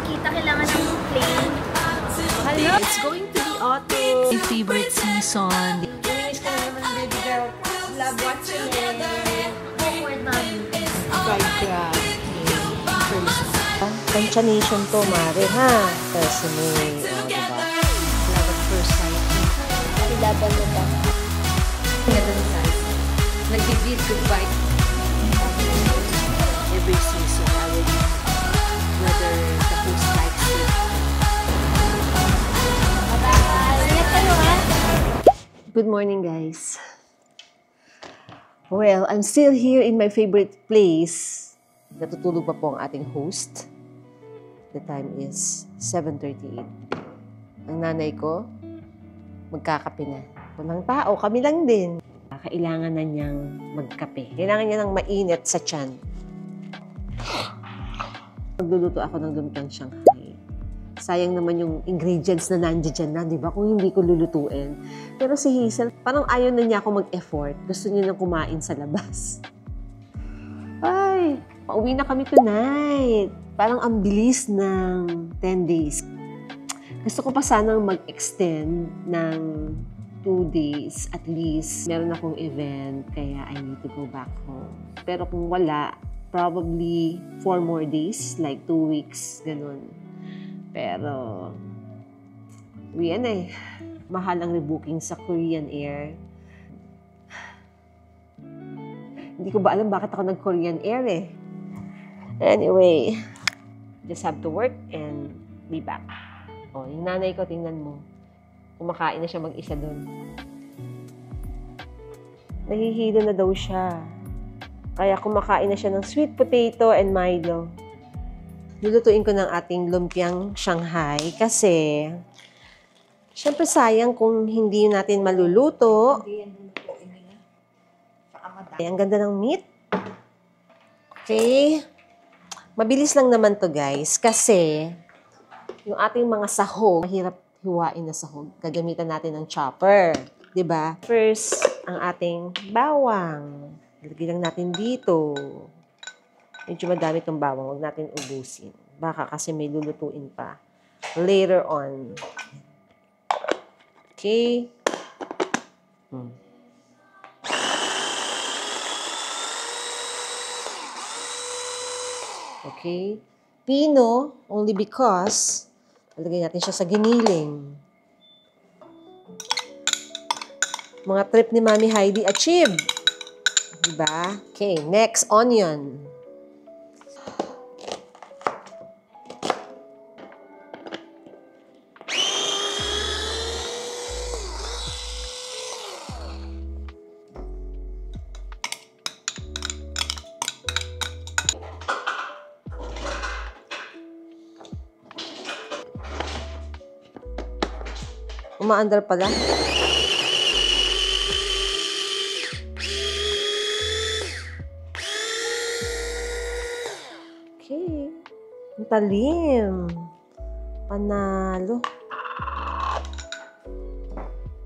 makita, kailangan ng plain. Hello! It's going to be autumn. My favorite season. Naminis ka na naman, baby girl. Love watching it. Forward, mami. Fried crab. Panchanation to, Mare, ha? Kasi diba? Love at first sight. Laban na ba? Nag-give goodbye. Every season, I will whether the host likes it. Bye-bye! Ingat kayo, ha? Good morning, guys. Well, I'm still here in my favorite place. Natutulog pa po ang ating host. The time is 7:38. Ang nanay ko, magkakape na. Walang tao, kami lang din. Kailangan na niyang magkape. Kailangan niya ng mainit sa tiyan. Magluluto ako ng lumpiang Shanghai. Sayang naman yung ingredients na nandiyan na, di ba? Kung hindi ko lulutuin. Pero si Hazel, parang ayaw na niya ako mag-effort. Gusto niya nang kumain sa labas. Ay, pauwi na kami tonight. Parang ang bilis ng 10 days. Gusto ko pa sanang mag-extend ng 2 days at least. Meron akong event, kaya I need to go back home. Pero kung wala, probably 4 more days, like 2 weeks, ganun. Pero, yan eh. Mahal ang rebooking sa Korean Air. Hindi ko ba alam bakit ako nag-Korean Air eh. Anyway, just have to work and be back. O, yung nanay ko, tingnan mo. Kumakain na siya mag-isa doon. Nahihilo na daw siya. Kaya kumakain na siya ng sweet potato and Milo. Lulutuin ko ng ating lumpiang Shanghai kasi syempre sayang kung hindi natin maluluto. Ay, ang ganda ng meat. Okay. Mabilis lang naman to guys kasi yung ating mga sahog, mahirap hiwain na sahog. Gagamitan natin ng chopper. 'Di ba? First, ang ating bawang. Ilagay lang natin dito. Medyo madami itong bawang. Huwag natin ubusin. Baka kasi may lulutuin pa. Later on. Okay. Okay. Pino, only because lalagay natin siya sa giniling. Mga trip ni Mami Heidi achieve. Diba? Okay, next, onion. Umaandar pala. Okay. Ang talim. Panalo.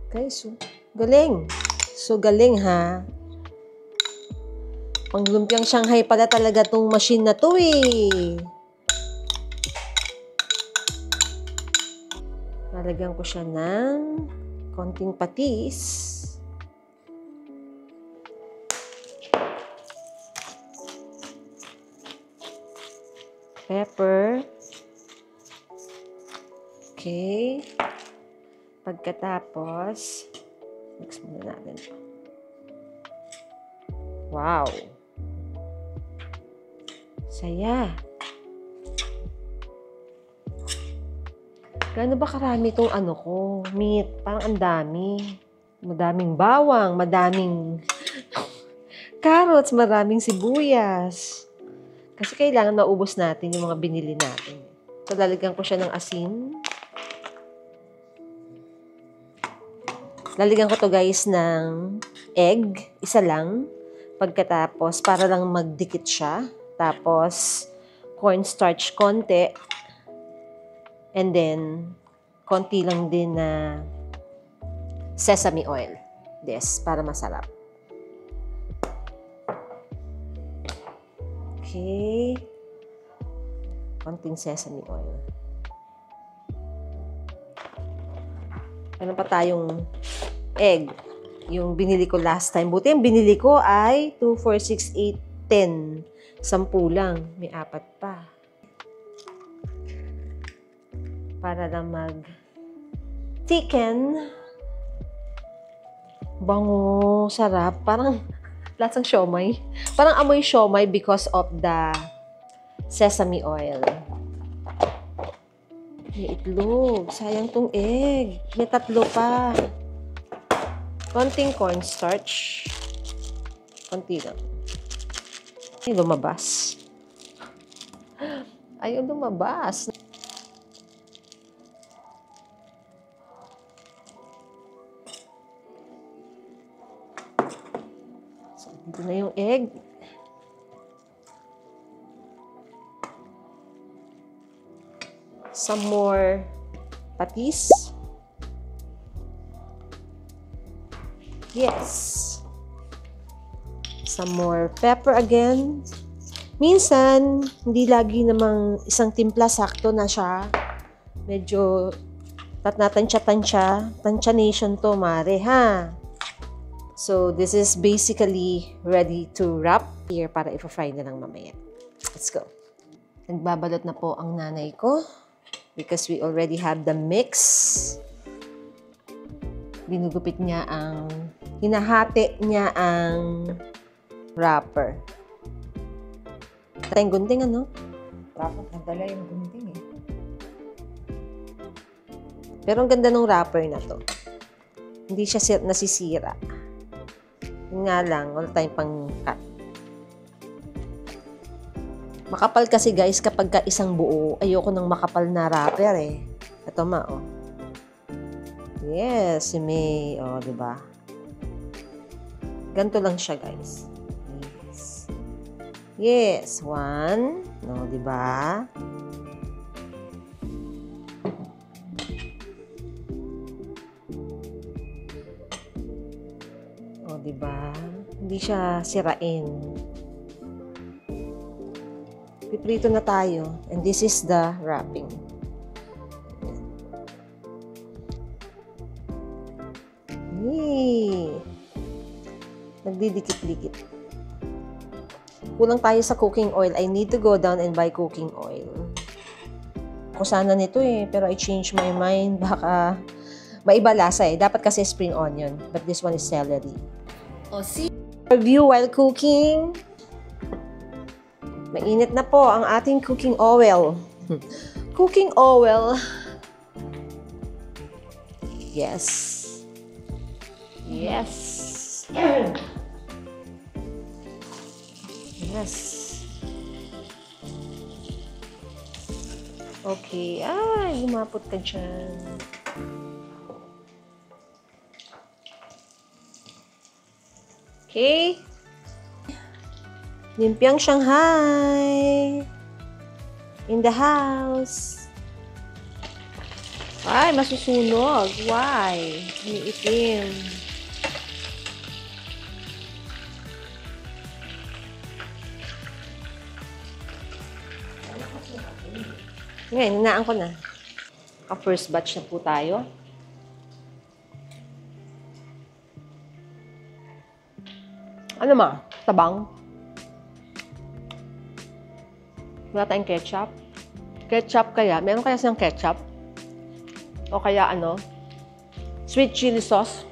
Okay, so galing. So galing ha. Panglumpiang Shanghai pala talaga tong machine na to eh. Lalagyan ko siya ng konting patis. Pepper. Okay. Pagkatapos, mix muna natin ito. Wow. Saya. Gaano ba karami itong meat? Parang ang dami. Madaming bawang, madaming carrots, maraming sibuyas. Kasi kailangan maubos natin yung mga binili natin. So, lalagyan ko siya ng asin. Lalagyan ko to guys ng egg. Isa lang. Pagkatapos, para lang magdikit siya. Tapos, cornstarch konti. And then, konti lang din na sesame oil. This, para masarap. Okay. Konting sesame oil. Meron pa tayong egg. Yung binili ko last time. Buti yung binili ko ay 2, 4, 6, 8, 10. 10 lang. May 4 pa. Para lang mag-thicken. Bango. Sarap. Parang lasang siomay. Parang amoy siomay because of the sesame oil. May itlog. Sayang tong egg. May 3 pa. Konting cornstarch. Konti lang. Ay, lumabas. Ayaw lumabas. So, dito na yung egg. Some more patis. Yes. Some more pepper again. Minsan, hindi lagi namang isang timpla sakto na siya. Medyo natatansya-tansya. Tansya nation to, mare, ha? So, this is basically ready to wrap here para i-fry na lang mamaya. Let's go. Nagbabalot na po ang nanay ko because we already have the mix. Binugupit niya hinahati niya ang wrapper. Tayong gunting, ano? Dapat nadala yung gunting eh. Pero ang ganda ng wrapper na to. Hindi siya nasisira. Yun nga lang, wala tayong pang-cut. Makapal kasi guys, kapag ka isang buo, ayoko ng makapal na wrapper eh. Ito oh. Yes, si May. O, diba? Ganito lang siya, guys. Yes. Yes. 1. No, diba? O, diba? Hindi siya sirain. Piprito na tayo. And this is the wrapping. Yay! Nagdidikit-dikit. Kulang tayo sa cooking oil. I need to go down and buy cooking oil. Ako sana nito eh, pero I changed my mind. Baka maiba lasa eh. Dapat kasi spring onion, but this one is celery. O, see? Review while cooking. Mainit na po ang ating cooking oil. Cooking oil. Yes. Yes. Yes. Okay. Ay, lumapot ka dyan. Okay. Limpiang Shanghai. In the house. Ay, masusunog. Why? Umiitim. Ngayon, hinaan ko na. First batch na po tayo. Ano ma? Tabang? Wala tayong ketchup? Ketchup kaya? Meron kaya siyang ketchup? O kaya ano? Sweet chili sauce?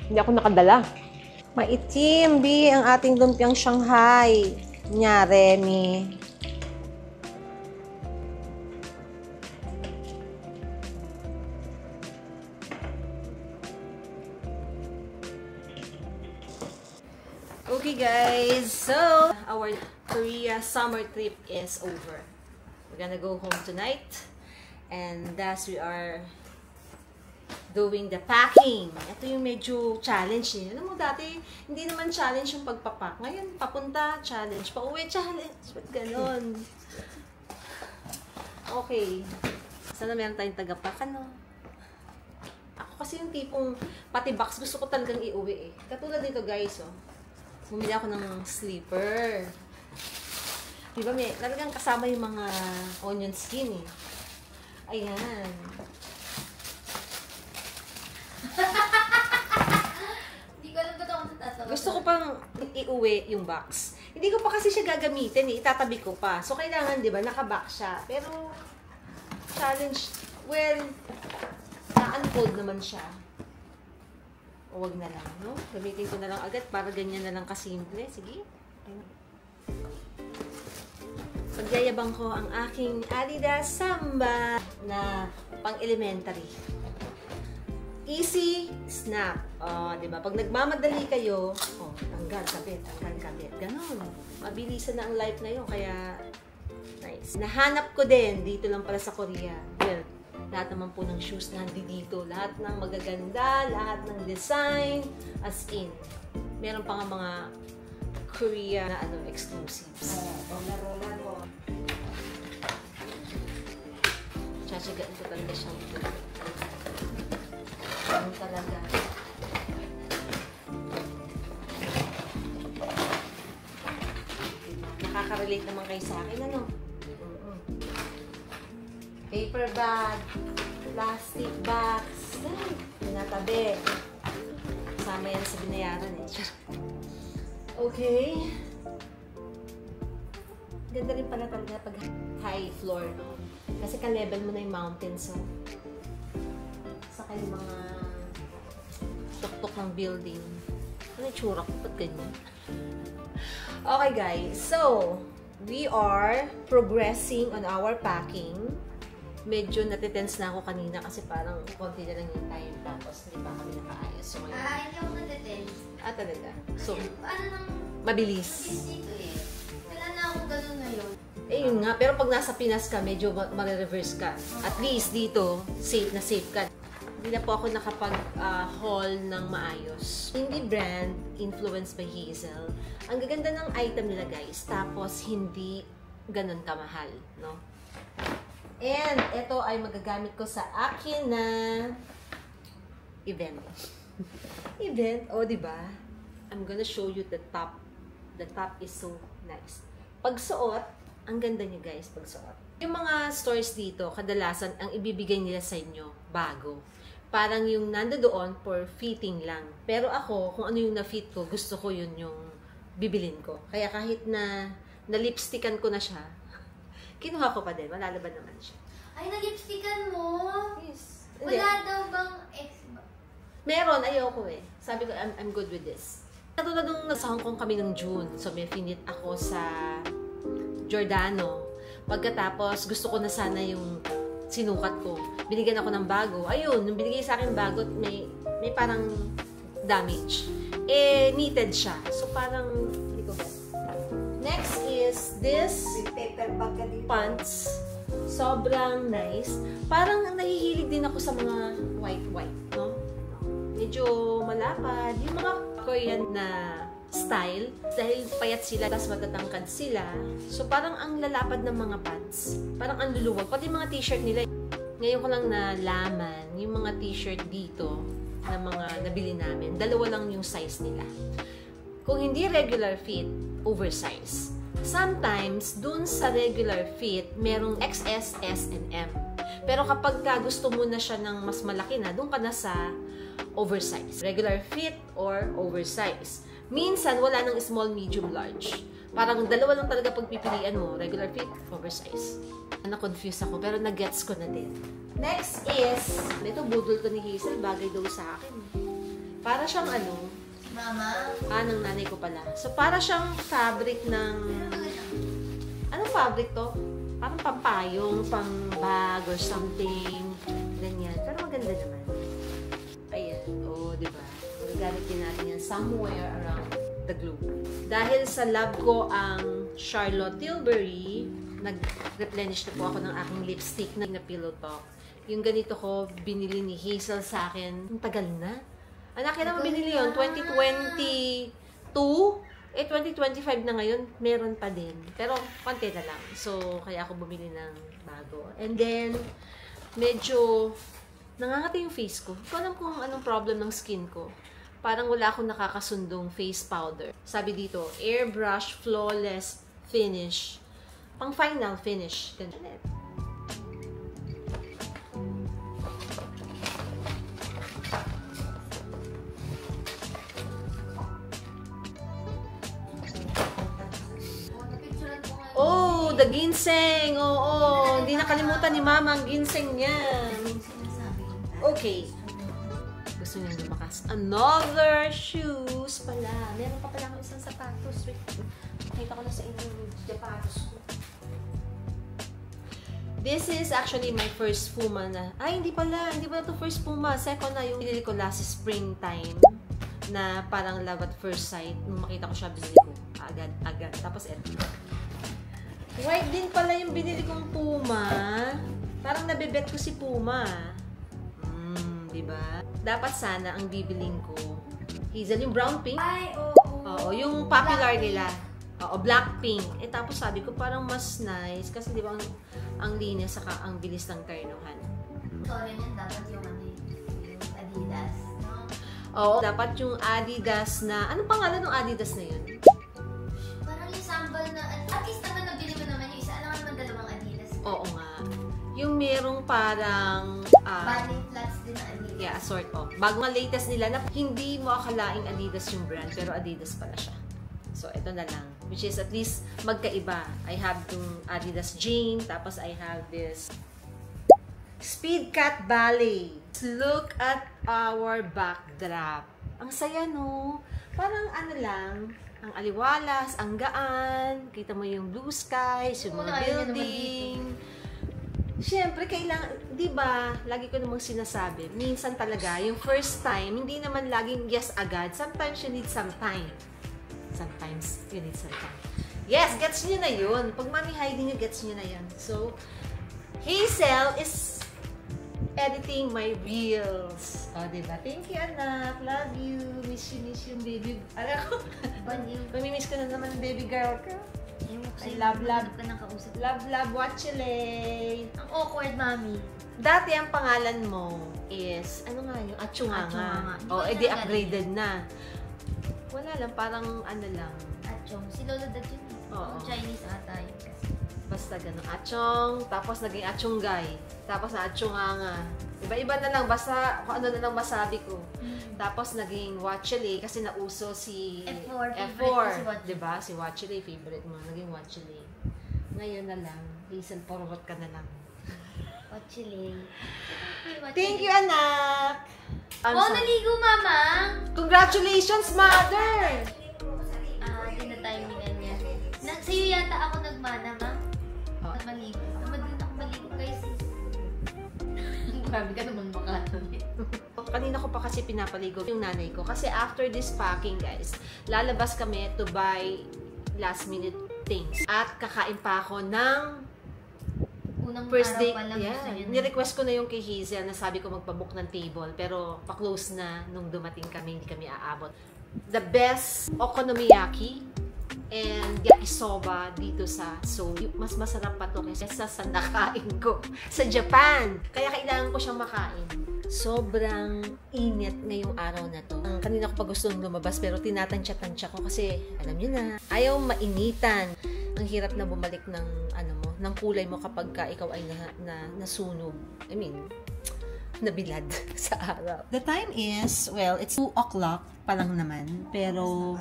Hindi ako nakadala. Maitim, B, ang ating lumpiang Shanghai. Nyari, Mi. Okay guys, so our Korea summer trip is over. We're gonna go home tonight and thus we are doing the packing. Ito yung medyo challenge niya. Alam mo dati, hindi naman challenge yung pagpapak. Ngayon, papunta, challenge. Pauwi, challenge. Ba't ganon? Okay. Sana meron tayong tagapak, ano? Ako kasi yung tipong pati box gusto ko talagang iuwi eh. Katulad dito guys, oh. Bumili ako ng sleeper. Diba may talagang kasama yung mga onion skin eh. Ayan. Hindi ko alam ba't ako natatawa. Gusto ko pang iuwi yung box. Hindi ko pa kasi siya gagamitin eh. Itatabi ko pa. So, kailangan, di ba, naka-box siya. Pero, challenge, well, na-unfold naman siya. O, wag na lang, no? Gamitin ko na lang agad para ganyan na lang kasimple. Sige. Pagyayabang ko ang aking Adidas Samba na pang-elementary. Easy snap. Di ba? Pag nagmamadali kayo, tanggal, kabit. Ganon. Mabilisan na ang life na yun. Kaya, nice. Nahanap ko din, dito lang pala sa Korea. Well, lahat naman po ng shoes na dito. Lahat ng magaganda, lahat ng design, as in. Meron pa nga mga Korea na exclusives. Laro. Tsatsagaan ko talaga siyang ano talaga. Nakaka-relate naman kayo sa akin, ano? Paper bag, plastic box, pinatabi. Kasama yan sa binayaran eh. Okay. Ganda rin pala talaga pag high floor, no? Kasi ka-level mo na yung mountain, so saka yung mga tuktok ng building. Ano yung tsura ko? Ba't ganyan? Okay, guys. So, we are progressing on our packing. Medyo natitense na ako kanina kasi parang konti na lang yung time. Tapos, hindi pa kami nakaayos. So, Hindi ako natitense. talaga. So, Ano nang mabilis. dito eh. Wala na akong ganun na yun. Eh, yun nga. Pero pag nasa Pinas ka, medyo marireverse ka. At least dito, safe na safe ka. Hindi na po ako nakapag-haul ng maayos. Hindi brand, influenced by Hazel. Ang gaganda ng item nila, guys. Tapos, hindi ganun kamahal, no? And, ito ay magagamit ko sa akin na event. Event, diba? I'm gonna show you the top. The top is so nice. Pagsuot, ang ganda niya, guys, pagsuot. Yung mga stores dito, kadalasan, ang ibibigay nila sa inyo, bago. Parang yung nandoon for fitting lang. Pero ako, kung ano yung na-fit ko, gusto ko yun yung bibilin ko. Kaya kahit na lipstickan ko na siya, kinuha ko pa din. Malalaban naman siya. Ay, nag-lipstickan mo? Yes. Hindi. Wala daw bang ex ba? Meron, ayoko eh. Sabi ko, I'm good with this. Katulad nung nasa Hong Kong kami ng June, so may finit ako sa Giordano. Pagkatapos, gusto ko na sana yung sinukat ko. Binigyan ako ng bago. Ayun, nung binigay sa akin bago, may parang damage. Eh, knitted siya. So, parang, hindi ko ba. Next is this Paper bag ka dito. pants. Sobrang nice. Parang nahihilig din ako sa mga white, no? Medyo malapad. Yung mga Korean na style. Dahil payat sila, tapos matatangkad sila. So, parang ang lalapad ng mga pants. Parang ang luluwag. Pati mga t-shirt nila. Ngayon ko lang nalaman, yung mga t-shirt dito, na mga nabili namin, dalawa lang yung size nila. Kung hindi regular fit, oversize. Sometimes, dun sa regular fit, merong XS, S, and M. Pero kapag gusto mo na siya ng mas malaki na, dun ka na sa oversize. Regular fit or oversize. Minsan, wala nang small, medium, large. Parang dalawa lang talaga pagpipilian mo, regular fit, oversize. Na-confuse ako, pero nag-gets ko na din. Next is, ito budol to ni Hazel, bagay daw sa akin. Para siyang Mama? ng nanay ko pala. So, para siyang fabric ng, anong fabric to? Parang pampayong, pang bag or something. Ganyan. Pero maganda naman. Ayan. Di ba? Magagamit din natin yan somewhere around the globe. Dahil sa love ko ang Charlotte Tilbury, nag-replenish na po ako ng aking lipstick na pillow talk. Yung ganito ko, binili ni Hazel sa akin. Ang tagal na. Anak, kailan mo binili yun? 2022? 2025 na ngayon, meron pa din. Pero, konti na lang. So, kaya ako bumili ng bago. And then, medyo nangangati yung face ko. Hindi ko alam kung anong problem ng skin ko. Parang wala akong nakakasundong face powder. Sabi dito, airbrush flawless finish Pang final finish. Ganun. Oh, the ginseng! Oo, hindi nakalimutan ni Mama ang ginseng niya. Okay. Gusto niya lumakas. Another shoes pala. Meron pa pala akong isang sapatos. Wait. Nakita ko na sa inyo yung sapatos ko. This is actually my first Puma na. Ay, hindi pala. Hindi pala ito first Puma. Second na yung binili ko last springtime. Na parang love at first sight. Nung makita ko siya, binili ko. Agad. Tapos eto. White din pala yung binili kong Puma. Parang nabebet ko si Puma. Diba? Dapat sana ang bibiling ko Hazel, yung brown pink. Ay, oo. Oo, yung popular nila. Oo, black pink. Eh tapos sabi ko parang mas nice kasi di ba ang linis saka ang bilis ng ternuhan. Sorry yan, dapat yung yung Adidas. No? Oo, dapat yung Adidas na, anong pangalan ng Adidas na yun? Parang yung sambal na, at least naman nabili mo naman yung isa. Alam mo naman dalawang Adidas. Oo nga. Yung merong parang Bunny flats din na Adidas. yeah, sort of. Bago nga latest nila na hindi mo akalaing Adidas yung brand, pero Adidas pala siya. So, ito na lang. Which is at least magkaiba. I have yung Adidas Jane, tapos I have this Speedcat Ballet. Look at our backdrop. Ang saya, no? Parang ano lang, ang aliwalas, ang gaan, kita mo yung blue skies, yung mga building. Siyempre, kailangan, di ba, lagi ko namang sinasabi, minsan talaga, yung first time, hindi naman laging yes agad. Sometimes you need some time. Sometimes you need some time. Yes, gets nyo na yun. Pag Mami Heidi nyo, gets nyo na yun. So, Hazel is editing my reels. O, diba? Thank you, anak. Love you. Miss you, baby. Alam ko. Mamimiss ko na naman, baby girl ko. I love. Love, Watchile. Ang awkward, Mami. Dati ang pangalan mo is, ano nga yung Achunganga. O, edi upgraded na. Wala lang, parang ano lang. Achong. Si Lolo Dad yun. Oo. Chinese ata yun kasi. Basta gano'n. Achong, tapos naging Achunggay. Tapos na Achunganga. Iba-iba na lang, basta kung ano na lang masabi ko. Tapos naging Watchile kasi nauso si F4. Diba? Si Watchile, favorite mo. Naging Watchile. Ngayon na lang, Hazel, forward ka na lang. Watchile. Thank you, anak! Naligo, Mama! Congratulations, mother! Tinatimingan niya. Sa'yo yata ako nagmana, Ma? Maligo. Naman din ako maligo, guys. Grabe ka naman makatali. Kanina ko pa kasi pinapaligo yung nanay ko. Kasi after this packing, guys, lalabas kami to buy last minute things. At kakain pa ako ng unang first day. pa lang Yeah, ni-request ko na yung kay Hazel na sabi ko magpabook ng table. Pero pa-close na nung dumating kami, hindi kami aabot. The best okonomiyaki and yakisoba dito sa Seoul. Mas masarap pa to kaysa sa nakain ko sa Japan. Kaya kailangan ko siyang makain. Sobrang init ngayong araw na to. Kanina ko pa gusto lumabas pero tinatansya-tansya ko kasi alam niyo na, ayaw mainitan. Ang hirap na bumalik ng ng kulay mo kapag ikaw ay nasunog. I mean, nabilad sa araw. The time is, well, it's 2 o'clock pa lang naman. Pero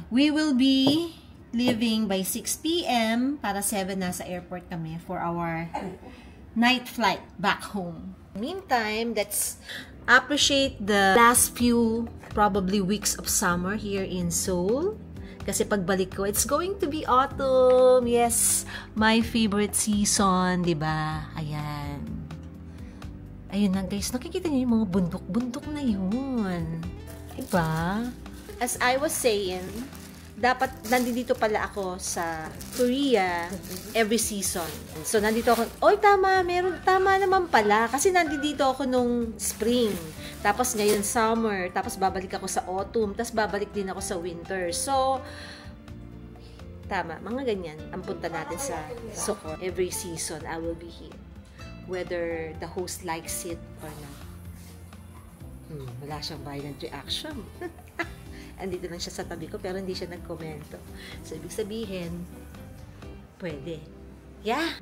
we will be leaving by 6 p.m. para 7 na sa airport kami for our night flight back home. Meantime, let's appreciate the last few probably weeks of summer here in Seoul. Kasi pagbalik ko, it's going to be autumn. Yes, my favorite season, 'di ba? Ayan. Ayun na guys, nakikita niyo yung mga bundok-bundok na 'yun. 'Di ba? As I was saying, dapat nandito pala ako sa Korea every season. So nandito ako, oy tama naman pala kasi nandito ako nung spring. Tapos ngayon summer, tapos babalik ako sa autumn, tapos babalik din ako sa winter. So tama, mga ganyan ang punta natin sa Seoul. Every season I will be here. Whether the host likes it or not. Wala siyang violent reaction. Andito lang siya sa tabi ko pero hindi siya nagkomento. So, ibig sabihin, pwede. Yeah.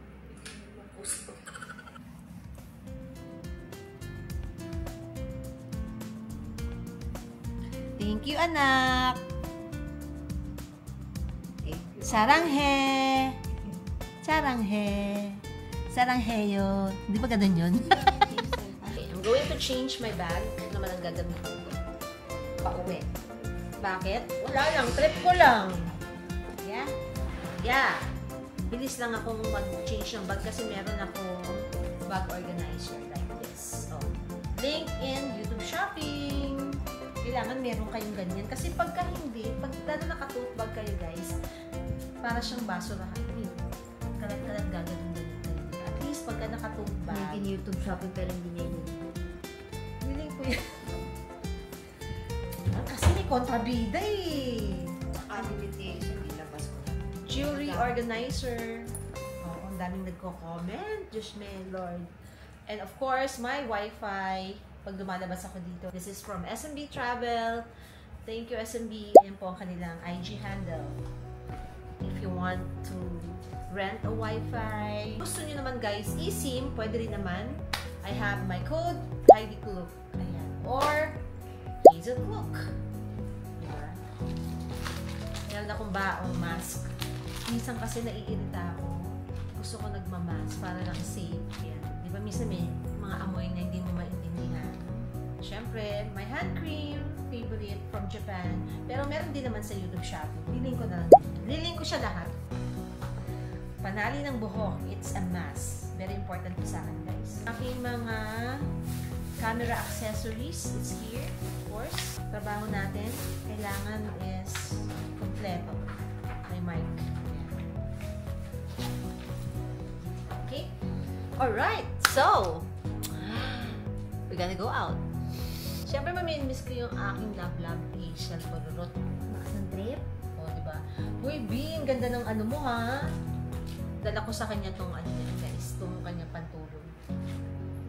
Thank you, anak. Saranghe. Saranghe. Sarangheyo. Di ba ganun yun? Okay, I'm going to change my bag. Ano naman ang gagamitin ko? Pauwi. Bakit? Wala lang. Trip ko lang. Yeah? Yeah. Bilis lang akong mag-change ng bag kasi meron akong bag organizer like this. So, link in YouTube Shopping. Kailangan meron kayong ganyan. Kasi pagka hindi, pag lalo naka-tote bag kayo guys, para siyang basurahan. Kalat-kalat gagawin. At least pagka naka-tote bag. Link in YouTube Shopping pero hindi niya yun. Niling ko yan. Kasi may kontrabida eh. Limitation, nilabas ko. Jewelry organizer. Oo, ang daming nagko-comment. Diyos me, Lord. And of course, my Wi-Fi. Pag lumalabas ako dito. This is from SMB Travel. Thank you, SMB. Yan po ang kanilang IG handle. If you want to rent a Wi-Fi. Gusto nyo naman guys, eSIM, pwede rin naman. I have my code, Heidi Kluk. Ayan. Or, Hazel Kluk. Diba? Meron akong baong mask. Minsan kasi naiirita ako. Gusto ko nagmamask para lang safe. Yan. Diba minsan may mga amoy na hindi mo maintindihan. Siyempre, my hand cream, favorite from Japan. Pero meron din naman sa YouTube Shopping. Liling ko na lang. Liling ko siya lahat. Panali ng buhok, it's a must. Very important po sa akin, guys. Aking mga camera accessories, it's here, of course. Trabaho natin, kailangan is kompleto. May mic. Okay? Alright, so, we're gonna go out. Siyempre, mamimiss ko yung aking love Hazel Polorot. Nakasang trip? O, diba? Uy, B, ang ganda ng ano mo, ha? Dala ko sa kanya tong ano yan, guys. Itong kanyang pantulog.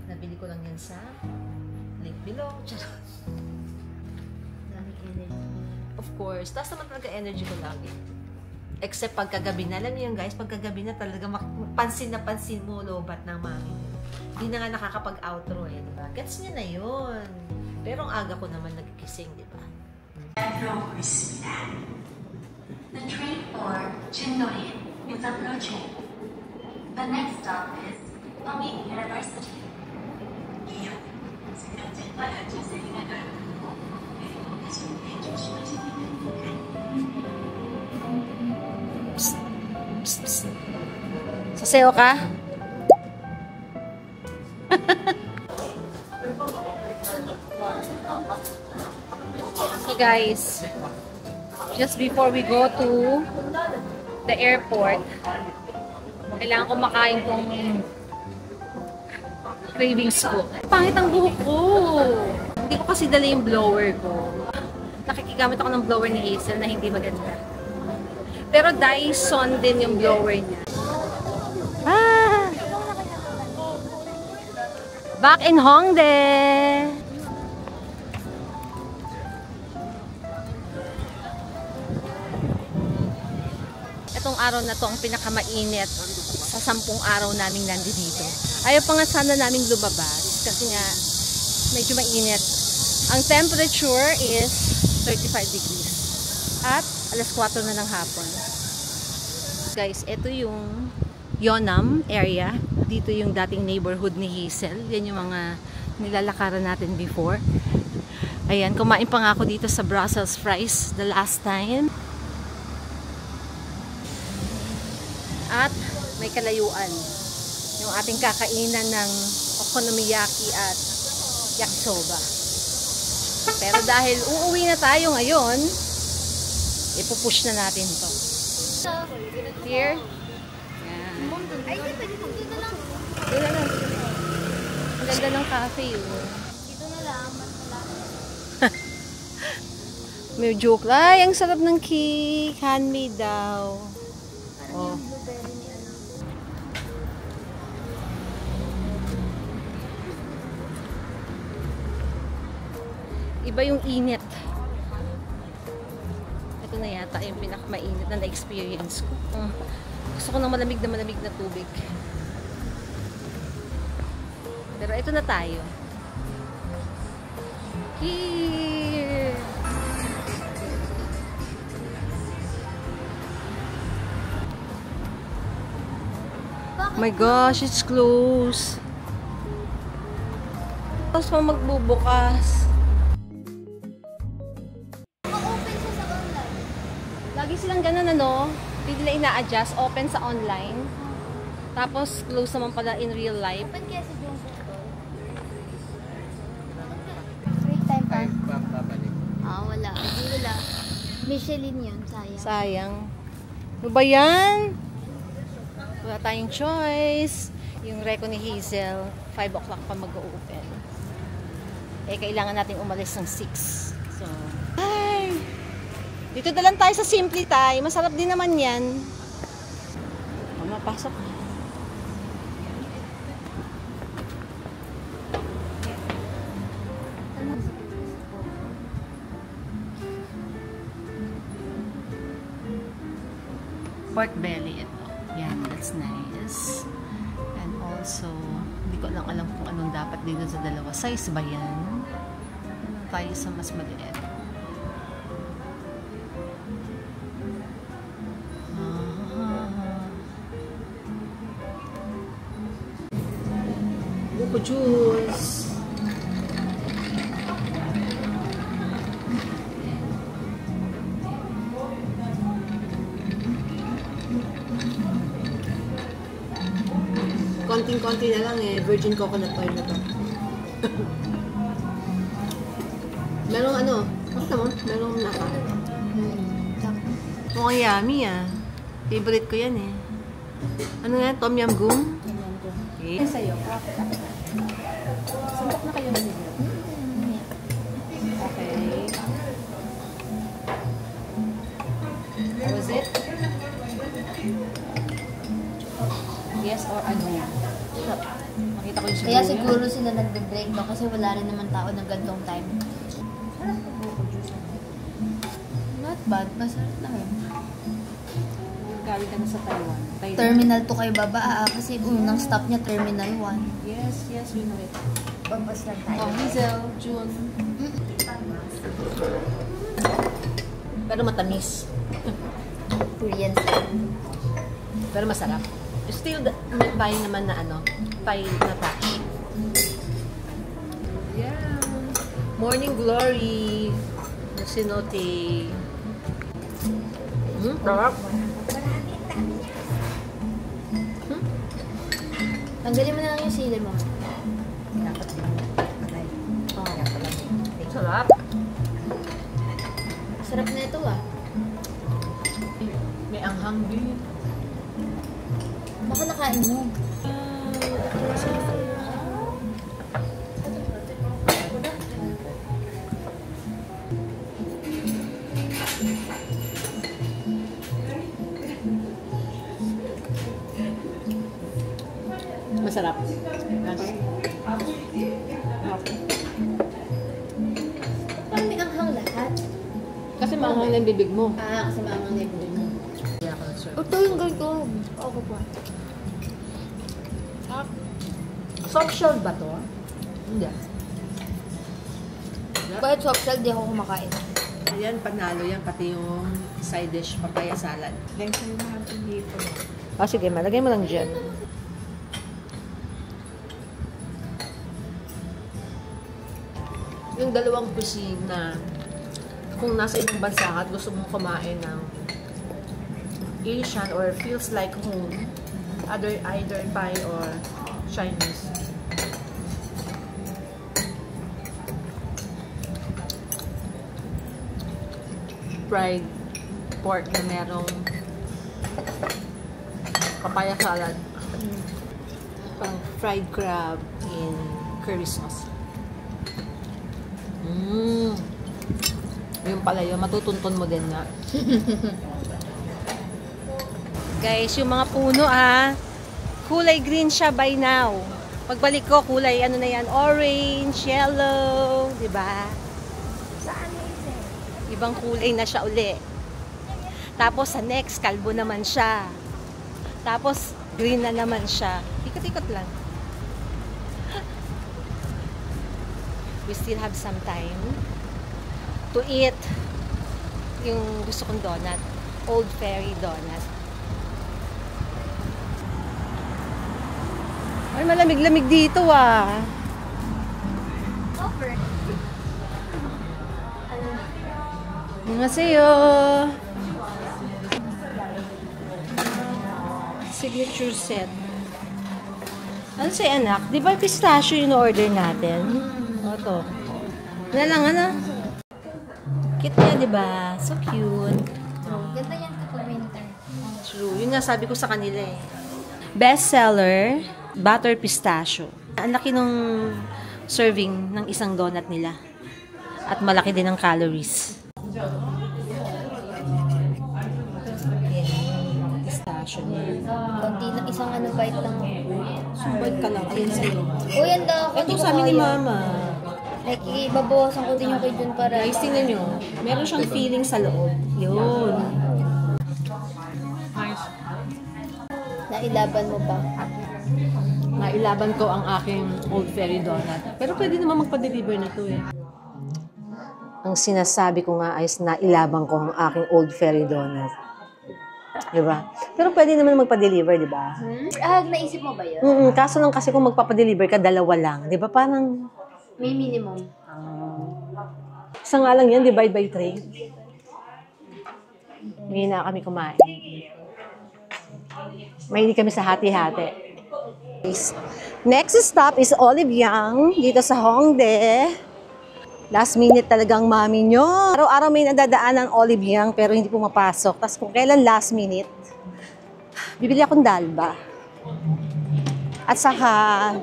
Nabili ko lang yan sa link below. Charot. Daming energy. Of course. Taas naman talaga energy ko lagi. Except pagkagabi na. Alam niyo yan, guys, pagkagabi na talaga pansin na pansin mo lobat ng mami mo. Hindi na nga nakakapag-outro eh, diba? Gets niya na yun. Pero ang aga ko naman nagkikising, diba? 들어오고 있습니다. The train for Chindori is approaching. The next stop is Komi University. 이후 승강장과 주세리가 돌아오고 그리고 대중에 조심하시기 바랍니다. Sasayaw ka? Okay guys, just before we go to the airport, kailangan ko makain kong cravings ko. Pangit ang buhok ko! Hindi ko kasi dala yung blower ko. Nakikigamit ako ng blower ni Hazel na hindi maganda. Pero Dyson din yung blower niya. Ah! Back in Hongdae! Itong araw na to ang pinakamainit sa 10 araw naming nandito. Ayaw pa nga sana naming lumabas kasi nga medyo mainit. Ang temperature is 35 degrees at alas 4 na ng hapon. Guys, ito yung Yeonnam area. Dito yung dating neighborhood ni Hazel. Yan yung mga nilalakaran natin before. Ayan, kumain pa nga ako dito sa Brussels fries the last time. At may kalayuan. Yung ating kakainan ng okonomiyaki at yakisoba. Pero dahil uuwi na tayo ngayon, ipupush na natin to. Here. Yan. Ay, di pwede kung dito lang. Dito na lang. Ang ganda ng cafe yun. Dito na lang, mas malaki. May joke. Ay, ang sarap ng cake. Handmade daw. Parang Oh. yung blueberry ni ano. Iba yung init. Ito na yata yung pinakamainit na na-experience ko. Gusto ko ng malamig na tubig. Pero ito na tayo. Here! Oh my gosh, it's closed. Tapos pa magbubukas. Ma-open siya sa online. Lagi silang ganun, ano? Hindi nila ina-adjust. Open sa online. Tapos close naman pala in real life. Open kaya si Joseph to. Break time pa. Wala. Hindi wala. Michelin yun. Sayang. Sayang. Ano ba yan? Wala tayong choice. Yung reco ni Hazel, 5 o'clock pa mag-open. Eh, kailangan natin umalis ng 6. So, ay! Dito na lang tayo sa Simply Thai. Masarap din naman yan. Mapasok. Pork belly ito. Yan, that's nice. And also, hindi ko lang alam kung anong dapat dito sa dalawa. Size ba yan? Tayo sa mas maliit. Buko juice. Konting-konti na lang eh. Virgin coconut oil na to. Merong ano? Bakit mo? Merong naka. Mukhang yummy ah. Favorite ko yan eh. Ano nga? Tom Yum Goong? Okay. Yan sa'yo. Sumbok na kayo na nila. Okay. How was it? Yes or ano? Makita ko yung siguro. Kaya siguro sila nagbe-break no kasi wala rin naman tao ng gantong time. Not bad. Masarap naman. Galing ka na sa Taiwan. Terminal 2 kayo baba kasi unang stop niya Terminal 1. Yes, yes, we know it. Pagpas lang tayo. Oh, Hazel, June. Pero matamis. Korean style. Pero masarap. Still, may naman na ano, Thai na touch. Yeah. Morning Glory. Sinote. Sarap. Tanggalin mo na lang yung sili mo. Dapat lang. Oh, sarap. Sarap na ito May anghang din. Baka nakain mo. Masarap. Parang may anghang lahat. Kasi maanghang na yung bibig mo. Kasi maanghang na yung bibig mo. Kaya ako nag-serve. Ito yung ganito. Ako po. Soft shell ba to? Hindi. Kahit soft shell, di ako kumakain. Ayan, panalo yan. Pati yung side dish, papaya salad. Thanks for having dito. Oh, sige, malagay mo lang dyan. Yung dalawang cuisine na kung nasa ibang bansa ka at gusto mong kumain ng Asian or feels like home, either Thai or Chinese. Fried pork na merong papaya salad. Pang fried crab in curry sauce. Yung pala yun, matutuntun mo din nga. Guys, yung mga puno kulay green siya by now. Pagbalik ko, kulay ano na yan, orange, yellow, di ba? Ibang kulay na siya uli. Tapos sa next, kalbo naman siya. Tapos, green na naman siya. Ikot-ikot lang. We still have some time to eat yung gusto kong donut. Old Fairy donut. Ay, malamig-lamig dito ah. Offer. Annyeonghaseyo. Signature set. Ano sa'yo anak? Di ba pistachio yung order natin? O to. Ano lang ano? Cute niya di ba? So cute. Ganda yan kapag winter. True. Yun nga sabi ko sa kanila eh. Best seller, butter pistachio. Ang laki nung serving ng isang donut nila. At malaki din ang calories. Pistachio niya. Konti na isang bite lang. Sumbay ka lang. Ayun sa'yo. O yan daw. Ito sa amin ni Mama. Like, ibabawasan ko din yung kay Jun para... Guys, tingnan nyo. Meron siyang feeling sa loob. Yun. Nailaban mo pa. Nailaban ko ang aking Old Fairy donut. Pero pwede naman magpa-deliver na to eh. Ang sinasabi ko nga ay nailaban ko ang aking Old Fairy donut. Diba? Pero pwede naman magpa-deliver, diba? Naisip mo ba yun? Kaso lang kasi kung magpapa-deliver ka, dalawa lang. Diba? Parang... May minimum. Isa nga lang yan, divide by 3. Hindi na kami kumain. Mahilig kami sa hati-hati. Next stop is Olive Young, dito sa Hongdae. Last minute talagang mami nyo. Araw-araw may nadadaan ng Olive Young pero hindi pumapasok. Tapos kung kailan last minute, bibili akong dalba. At saka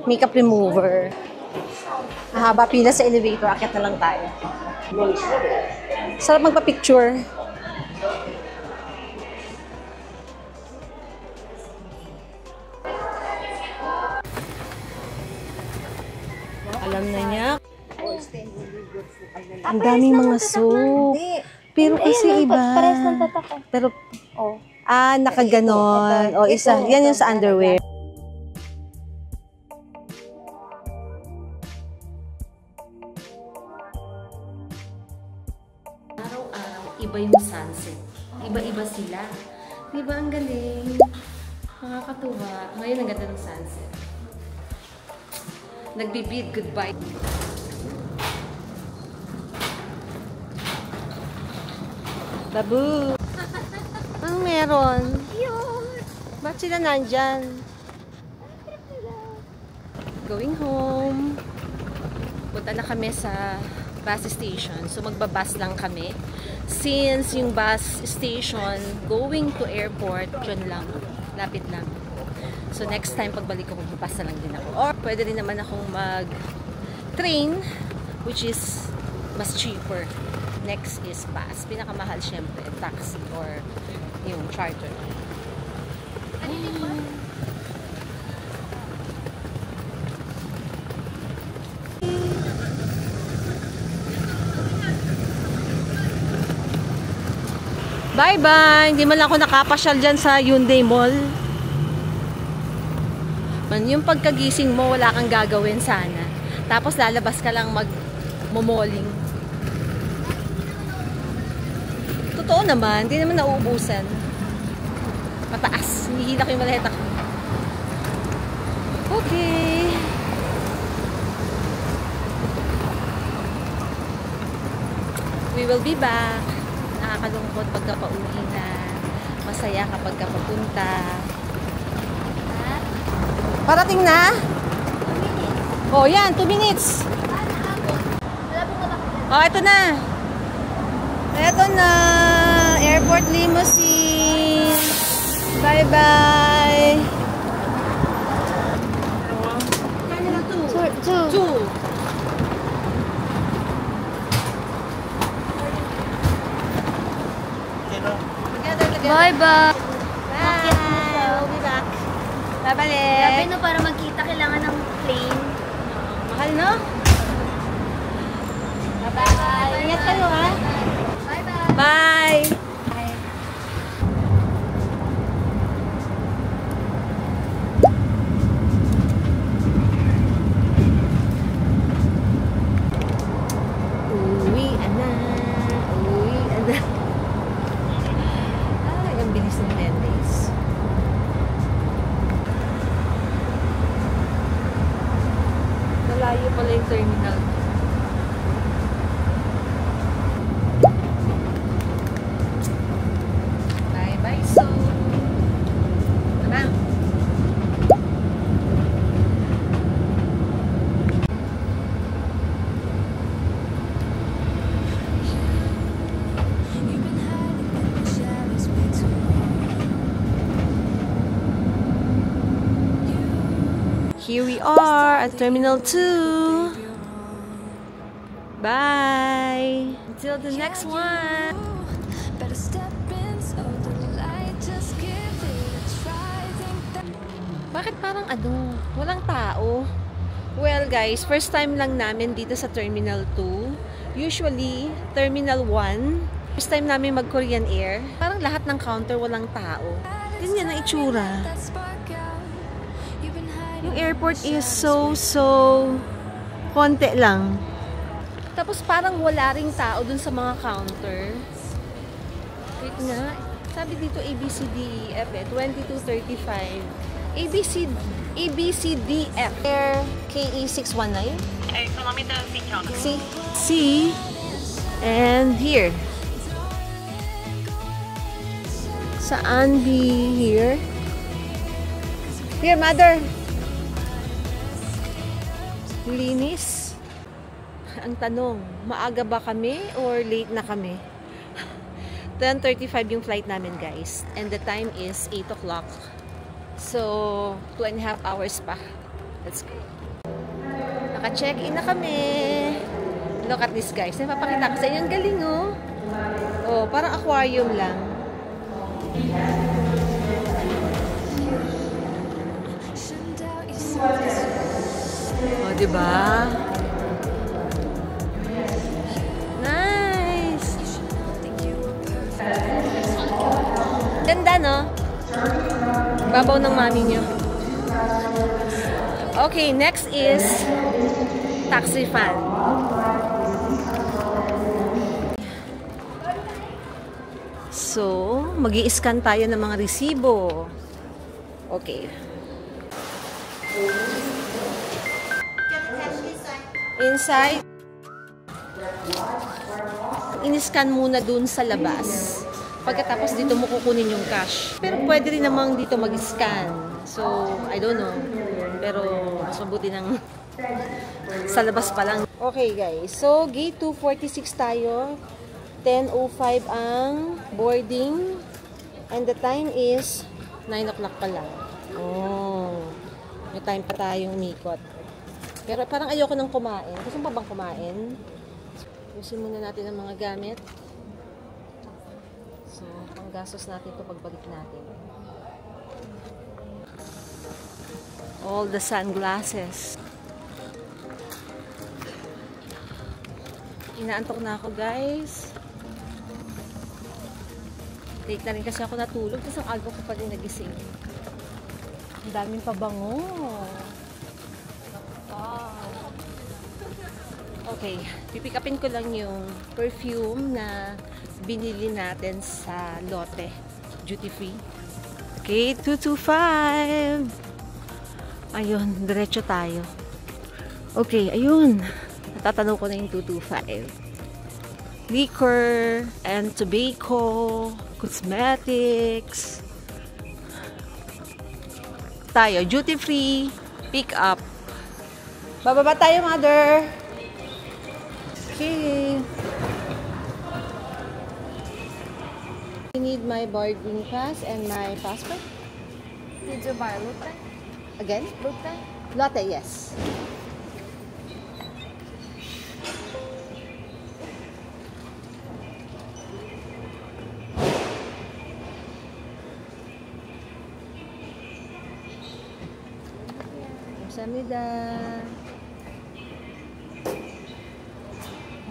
makeup remover. Mahaba pila sa elevator, akyat na lang tayo. Sarap magpa-picture. Alam na niya. Ang daming mga soap. Pero kasi iba. Pares ng tatak ko. Pero, Oh. nakaganon. O, isa. Yan yung sa underwear. Araw-araw, iba yung sunset. Iba-iba sila. Di ba ang galing? Nakakatuwa. Ngayon ang ganda ng sunset. Nagbibid goodbye. Babu! Anong meron? Ba't sila nandyan? Going home. Punta na kami sa bus station. So magbabas lang kami. Since yung bus station going to airport, dyan lang. Lapit lang. So next time pagbalik ko, magbabas na lang din ako. Or pwede rin naman akong mag-train, which is mas cheaper. Next is bus. Pinakamahal syempre, taxi or yung charter. Bye-bye! Hindi man lang ako nakapasyal dyan sa Hyundai Mall. Man, yung pagkagising mo, wala kang gagawin sana. Tapos lalabas ka lang mag-momoling. Totoo naman, hindi naman nauubusan. Mataas. Hinihila ko yung malaheta ko. Okay. We will be back. Nakakalungkot pagka pauwi na. Masaya kapag kapapunta. Parating na? 2 minutes. Oh, yan. 2 minutes. Wala po ka. Oh, ito na. Ito na. Airport limousine. Bye-bye. Two. Bye-bye. Bye. We'll be back. Babalik. Grabe no, para magkita kailangan ng plane. Mahal, no? Bye-bye. Ingat kayo, ha? Bye-bye. Bye. pala yung terminal. Bye-bye, so. Tara. Here we are at Terminal 2. Bye! Until the next one! Better step in so the light, just give it a try. Think that Bakit parang walang tao? Well guys, first time lang namin dito sa Terminal 2. Usually, Terminal 1. First time namin mag-Korean Air. Parang lahat ng counter walang tao. Ganyan ang itsura. that spark out. You've been hiding. Yung airport is so konti lang. Tapos parang wala ring tao dun sa mga counter. Wait nga. Sabi dito ABCDEF 2235. ABCDEF. Air KE619. C. And here. Saan B here? Here, mother. Linis. Ang tanong, maaga ba kami or late na kami? 10:35 yung flight namin, guys. And the time is 8 o'clock. So, 2.5 hours pa. Let's go. Naka-check-in na kami. Look at this, guys. Napapakita ko sa inyo. Ang galing, oh. Oh, parang aquarium lang. Shouldn't doubt yourself. Oh, diba? Nice! Think you were perfect. Ganda, no? Babaw ng mami nyo. Okay, next is taxi fan. So, mag-i-scan tayo ng mga resibo. Okay. Inside. In-scan muna dun sa labas. Pagkatapos dito mo kukunin yung cash. Pero pwede rin namang dito mag-scan. So, I don't know. Pero mas mabuti ng sa labas pa lang. Okay guys, so gate 246 tayo. 10:05 ang boarding. And the time is 9 o'clock pa lang. Oh, may time pa tayong umikot. Pero parang ayoko nang kumain. Gusto mo pa bang kumain? Usin muna natin ang mga gamit. So, panggastos natin ito pagbalik natin. All the sunglasses. Inaantok na ako, guys. Late na rin kasi ako natulog. Tapos ang aga ko pa rin nagising. Ang daming pabango. Wow. Okay. Pipick upin ko lang yung perfume na binili natin sa Lotte. Duty free. Okay, 225. Ayun, diretso tayo. Okay, ayun. Natatanaw ko na yung 225. Liquor and tobacco, cosmetics. Tayo, duty free, pick up. Bababa tayo, mother. Okay. I need my boarding pass and my passport. Did you buy Lotte? Again? Lotte? Lotte, yes. Kamsahamnida.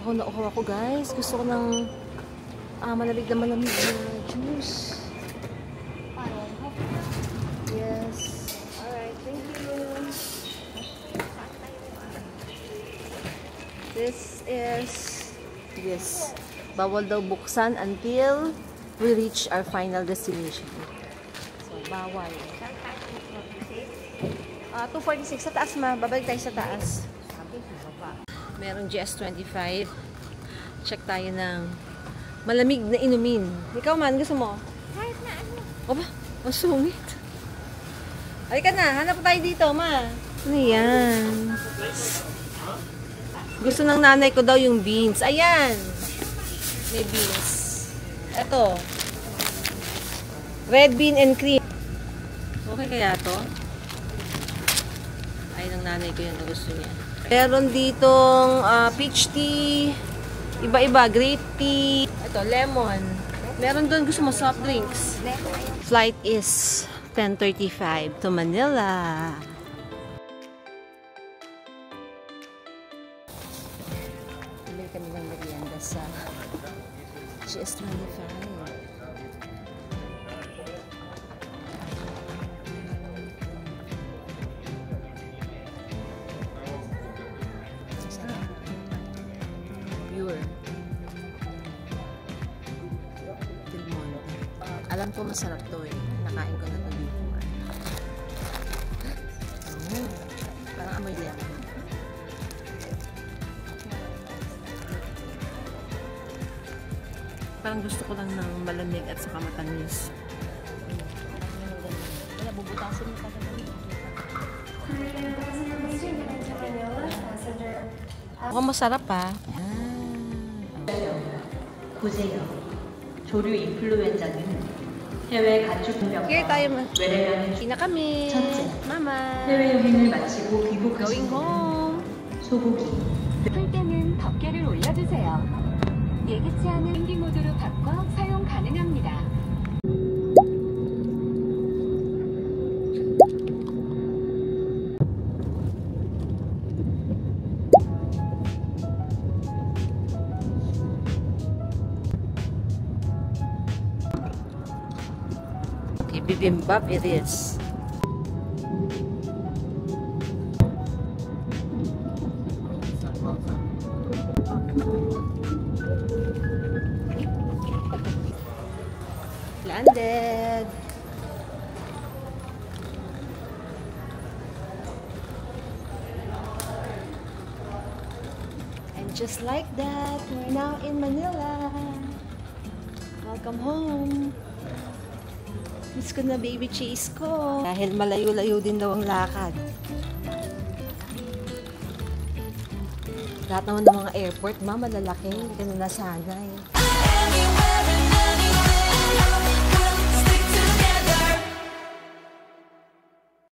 Ako na ako guys. Gusto ko ng malamig na juice. Yes. Alright, thank you. This is this. Bawal daw buksan until we reach our final destination. So, bawal. 246 sa taas ma. Babalik tayo sa taas. Merong GS25. Check tayo ng malamig na inumin. Ikaw man, gusto mo? Kahit na ano. Oba, ang sungit. Halika na, hanap tayo dito, ma. Ano yan? Gusto ng nanay ko daw yung beans. Ayan! May beans. Ito. Red bean and cream. Okay kaya to? Ay, ng nanay ko yun na gusto niya. Meron ditong peach tea. Iba-iba. Grape tea. Ito, lemon. Meron doon gusto mo soft drinks. Flight is 10:35 to Manila. Bili kami ng merienda sa GS25. Pure. Alam ko masarap to eh. Nakain ko na to dito. Parang amoy lemon. Parang gusto ko lang ng malamig at saka matamis. Wala, bubutasin mo pa naman. Mukhang masarap ha. 보세요. 조류 인플루엔자는 해외 가축병과 Here tayo ma. 외래량의 Ina kami. 첫째, Mama. 해외여행을 마치고 귀국하신 Going home. 소고기, 풀 때는 덮개를 올려주세요. 예기치 않은 행기 모드로 바꿔 사용 가능합니다. Bibimbap it is. Landed. And just like that, we're now in Manila. Welcome home. Miss ko na baby chase ko. Dahil malayo-layo din daw ang lakad. Lahat naman ng mga airport, ma, malalaki. Hindi ka na nasanay. Anywhere and anything.